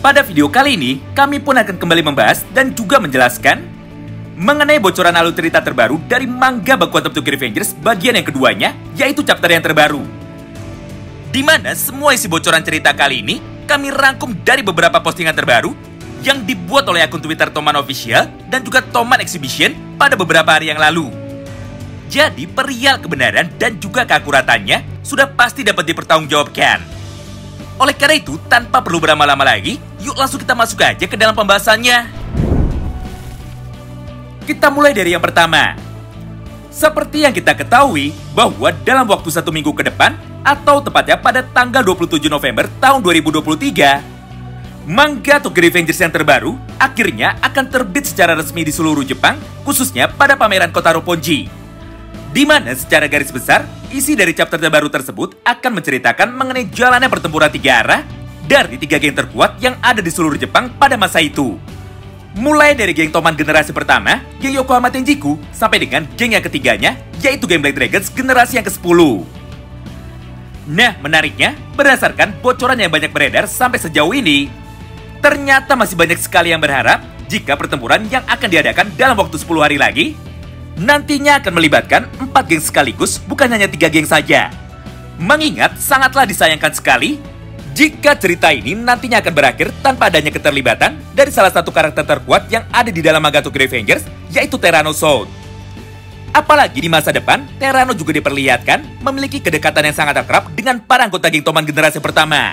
Pada video kali ini, kami pun akan kembali membahas dan juga menjelaskan mengenai bocoran alur cerita terbaru dari manga Baku Hantam Tokyo Revengers bagian yang keduanya, yaitu chapter yang terbaru. Di mana semua isi bocoran cerita kali ini kami rangkum dari beberapa postingan terbaru yang dibuat oleh akun Twitter Toman Official dan juga Toman Exhibition pada beberapa hari yang lalu. Jadi perihal kebenaran dan juga keakuratannya sudah pasti dapat dipertanggungjawabkan. Oleh karena itu, tanpa perlu berlama-lama lagi, yuk langsung kita masuk aja ke dalam pembahasannya. Kita mulai dari yang pertama. Seperti yang kita ketahui, bahwa dalam waktu 1 minggu ke depan, atau tepatnya pada tanggal 27 November tahun 2023, manga Tokyo Revengers yang terbaru akhirnya akan terbit secara resmi di seluruh Jepang, khususnya pada pameran Kota Roppongi. Di mana secara garis besar, isi dari chapter terbaru tersebut akan menceritakan mengenai jalannya pertempuran 3 arah dari 3 geng terkuat yang ada di seluruh Jepang pada masa itu. Mulai dari geng Toman generasi pertama, geng Yokohama Tenjiku, sampai dengan geng yang ketiganya, yaitu geng Black Dragons generasi yang ke-10. Nah, menariknya, berdasarkan bocoran yang banyak beredar sampai sejauh ini, ternyata masih banyak sekali yang berharap jika pertempuran yang akan diadakan dalam waktu 10 hari lagi nantinya akan melibatkan 4 geng sekaligus, bukan hanya 3 geng saja. Mengingat sangatlah disayangkan sekali jika cerita ini nantinya akan berakhir tanpa adanya keterlibatan dari salah satu karakter terkuat yang ada di dalam manga Tokyo Revengers, yaitu Tyrannosaurus. Apalagi di masa depan, Terano juga diperlihatkan memiliki kedekatan yang sangat akrab dengan para anggota geng Toman generasi pertama.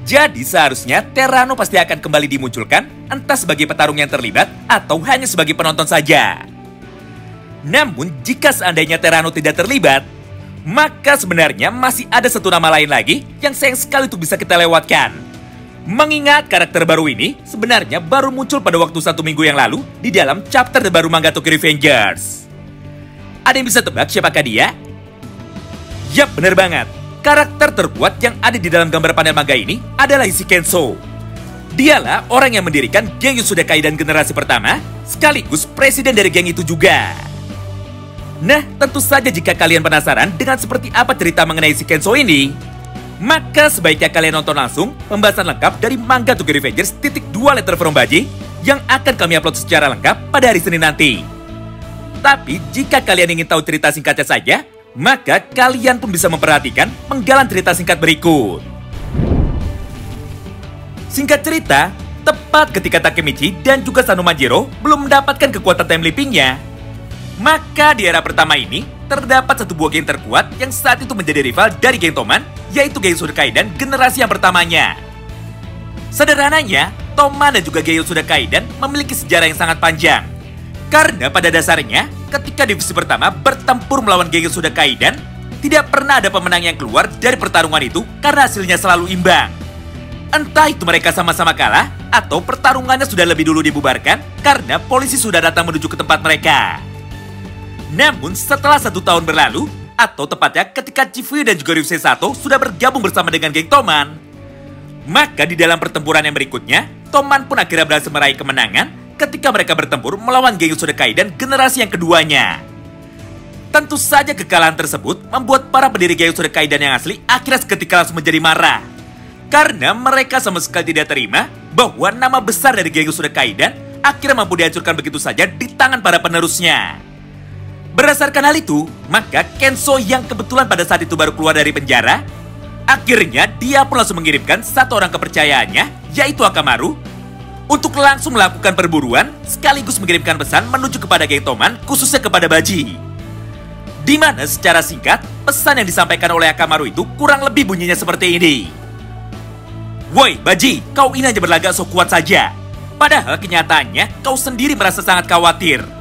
Jadi seharusnya Terano pasti akan kembali dimunculkan, entah sebagai petarung yang terlibat atau hanya sebagai penonton saja. Namun, jika seandainya Terano tidak terlibat, maka sebenarnya masih ada satu nama lain lagi yang sayang sekali untuk bisa kita lewatkan. Mengingat karakter baru ini sebenarnya baru muncul pada waktu 1 minggu yang lalu di dalam chapter terbaru manga Tokyo Revengers. Ada yang bisa tebak siapakah dia? Yap, bener banget. Karakter terkuat yang ada di dalam gambar panel manga ini adalah Issei Kenso. Dialah orang yang mendirikan geng Yasuda Kaidan generasi pertama, sekaligus presiden dari geng itu juga. Nah, tentu saja jika kalian penasaran dengan seperti apa cerita mengenai Issei Kenso ini, maka sebaiknya kalian nonton langsung pembahasan lengkap dari manga Tokyo Revengers .2 Letter from Baji yang akan kami upload secara lengkap pada hari Senin nanti. Tapi jika kalian ingin tahu cerita singkatnya saja, maka kalian pun bisa memperhatikan penggalan cerita singkat berikut. Singkat cerita, tepat ketika Takemichi dan juga Sanomajiro belum mendapatkan kekuatan time leaping-nya, maka di era pertama ini, terdapat satu buah geng terkuat yang saat itu menjadi rival dari geng Toman, yaitu geng Yasuda Kaidan generasi yang pertamanya. Sederhananya, Toman dan juga geng Yasuda Kaidan memiliki sejarah yang sangat panjang. Karena pada dasarnya, ketika divisi pertama bertempur melawan geng Yasuda Kaidan, tidak pernah ada pemenang yang keluar dari pertarungan itu karena hasilnya selalu imbang. Entah itu mereka sama-sama kalah, atau pertarungannya sudah lebih dulu dibubarkan karena polisi sudah datang menuju ke tempat mereka. Namun setelah 1 tahun berlalu, atau tepatnya ketika Chifuyu dan juga Ryusei Sato sudah bergabung bersama dengan geng Toman, maka di dalam pertempuran yang berikutnya, Toman pun akhirnya berhasil meraih kemenangan ketika mereka bertempur melawan geng Yasuda Kaidan generasi yang keduanya. Tentu saja kekalahan tersebut membuat para pendiri geng Yasuda Kaidan yang asli akhirnya seketika langsung menjadi marah. Karena mereka sama sekali tidak terima bahwa nama besar dari geng Yasuda Kaidan akhirnya mampu dihancurkan begitu saja di tangan para penerusnya. Berdasarkan hal itu, maka Kenso yang kebetulan pada saat itu baru keluar dari penjara, akhirnya dia pun langsung mengirimkan satu orang kepercayaannya, yaitu Akamaru, untuk langsung melakukan perburuan sekaligus mengirimkan pesan menuju kepada geng Toman, khususnya kepada Baji. Di mana secara singkat, pesan yang disampaikan oleh Akamaru itu kurang lebih bunyinya seperti ini. Woi Baji, kau ini hanya berlagak sok kuat saja. Padahal kenyataannya kau sendiri merasa sangat khawatir.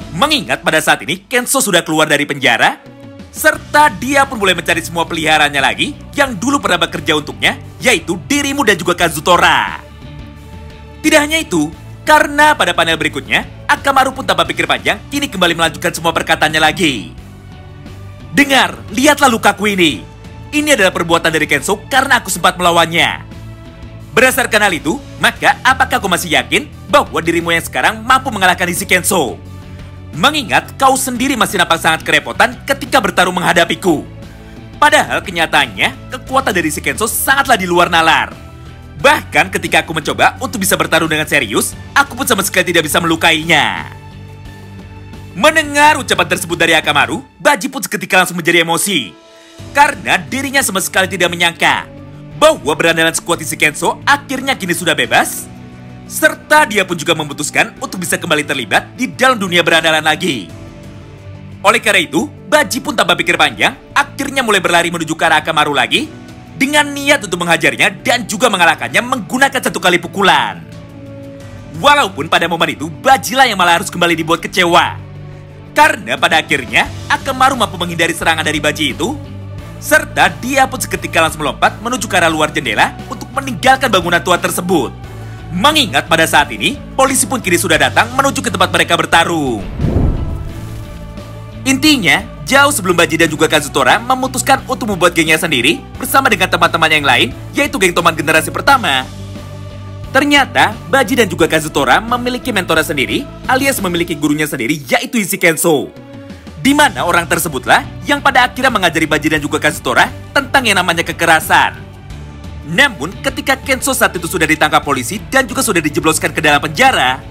Mengingat pada saat ini Kenso sudah keluar dari penjara, serta dia pun mulai mencari semua peliharaannya lagi yang dulu pernah bekerja untuknya, yaitu dirimu dan juga Kazutora. Tidak hanya itu, karena pada panel berikutnya, Akamaru pun tanpa pikir panjang kini kembali melanjutkan semua perkataannya lagi. Dengar, lihatlah lukaku ini. Ini adalah perbuatan dari Kenso karena aku sempat melawannya. Berdasarkan hal itu, maka apakah kau masih yakin bahwa dirimu yang sekarang mampu mengalahkan Issei Kenso? Mengingat kau sendiri masih nampak sangat kerepotan ketika bertarung menghadapiku. Padahal kenyataannya, kekuatan dari Issei Kenso sangatlah di luar nalar. Bahkan ketika aku mencoba untuk bisa bertarung dengan serius, aku pun sama sekali tidak bisa melukainya. Mendengar ucapan tersebut dari Akamaru, Baji pun seketika langsung menjadi emosi. Karena dirinya sama sekali tidak menyangka bahwa berandalan skuad isi Kenso akhirnya kini sudah bebas. Serta dia pun juga memutuskan untuk bisa kembali terlibat di dalam dunia berandalan lagi. Oleh karena itu, Baji pun tanpa pikir panjang, akhirnya mulai berlari menuju ke arah Akamaru lagi, dengan niat untuk menghajarnya dan juga mengalahkannya menggunakan satu kali pukulan. Walaupun pada momen itu, Baji lah yang malah harus kembali dibuat kecewa. Karena pada akhirnya, Akamaru mampu menghindari serangan dari Baji itu, serta dia pun seketika langsung melompat menuju ke arah luar jendela untuk meninggalkan bangunan tua tersebut. Mengingat pada saat ini, polisi pun kini sudah datang menuju ke tempat mereka bertarung. Intinya, jauh sebelum Baji dan juga Kazutora memutuskan untuk membuat gengnya sendiri bersama dengan teman-teman yang lain, yaitu geng Toman generasi pertama. Ternyata, Baji dan juga Kazutora memiliki mentora sendiri, alias memiliki gurunya sendiri, yaitu Issei Kenso. Di mana orang tersebutlah yang pada akhirnya mengajari Baji dan juga Kazutora tentang yang namanya kekerasan. Namun, ketika Kenso saat itu sudah ditangkap polisi dan juga sudah dijebloskan ke dalam penjara,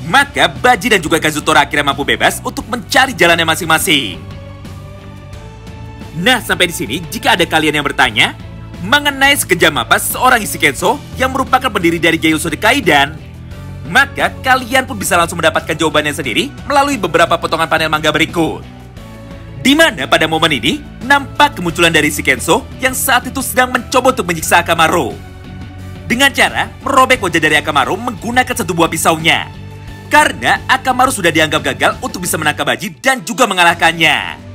maka Baji dan juga Kazutora akhirnya mampu bebas untuk mencari jalannya masing-masing. Nah, sampai di sini, jika ada kalian yang bertanya mengenai sekejam apa seorang Issei Kenso yang merupakan pendiri dari Gyouso de Kaidan, maka kalian pun bisa langsung mendapatkan jawabannya sendiri melalui beberapa potongan panel manga berikut. Di mana pada momen ini, nampak kemunculan dari Issei Kenso yang saat itu sedang mencoba untuk menyiksa Akamaru. Dengan cara merobek wajah dari Akamaru menggunakan satu buah pisaunya. Karena Akamaru sudah dianggap gagal untuk bisa menangkap Baji dan juga mengalahkannya.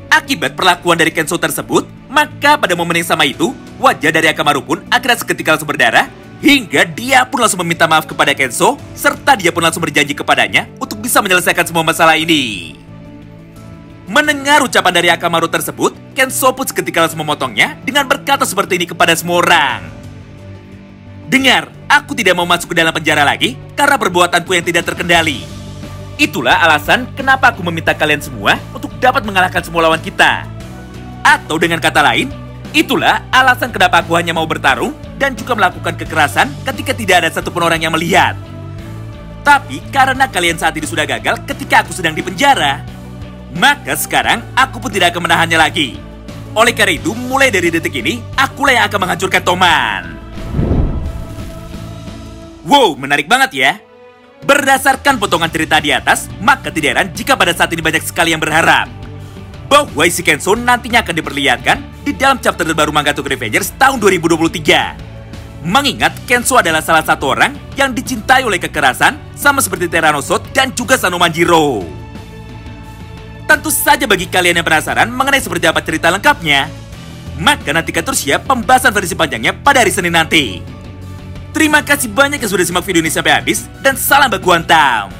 Akibat perlakuan dari Kenso tersebut, maka pada momen yang sama itu, wajah dari Akamaru pun akhirnya seketika langsung berdarah, hingga dia pun langsung meminta maaf kepada Kenso, serta dia pun langsung berjanji kepadanya untuk bisa menyelesaikan semua masalah ini. Mendengar ucapan dari Akamaru tersebut, Kenso pun seketika langsung memotongnya dengan berkata seperti ini kepada semua orang. Dengar, aku tidak mau masuk ke dalam penjara lagi karena perbuatanku yang tidak terkendali. Itulah alasan kenapa aku meminta kalian semua untuk dapat mengalahkan semua lawan kita. Atau dengan kata lain, itulah alasan kenapa aku hanya mau bertarung dan juga melakukan kekerasan ketika tidak ada satupun orang yang melihat. Tapi karena kalian saat ini sudah gagal ketika aku sedang di penjara, maka sekarang aku pun tidak akan menahannya lagi. Oleh karena itu, mulai dari detik ini, akulah yang akan menghancurkan Toman. Wow, menarik banget ya. Berdasarkan potongan cerita di atas, maka tidak heran jika pada saat ini banyak sekali yang berharap bahwa Issei Kenso nantinya akan diperlihatkan di dalam chapter terbaru manga Tokyo Revengers tahun 2023. Mengingat Kenso adalah salah satu orang yang dicintai oleh kekerasan, sama seperti Teranosout dan juga Sanomanjiro. Tentu saja bagi kalian yang penasaran mengenai seperti apa cerita lengkapnya, maka nantikan terus ya pembahasan versi panjangnya pada hari Senin nanti. Terima kasih banyak yang sudah simak video ini sampai habis, dan salam baku hantam.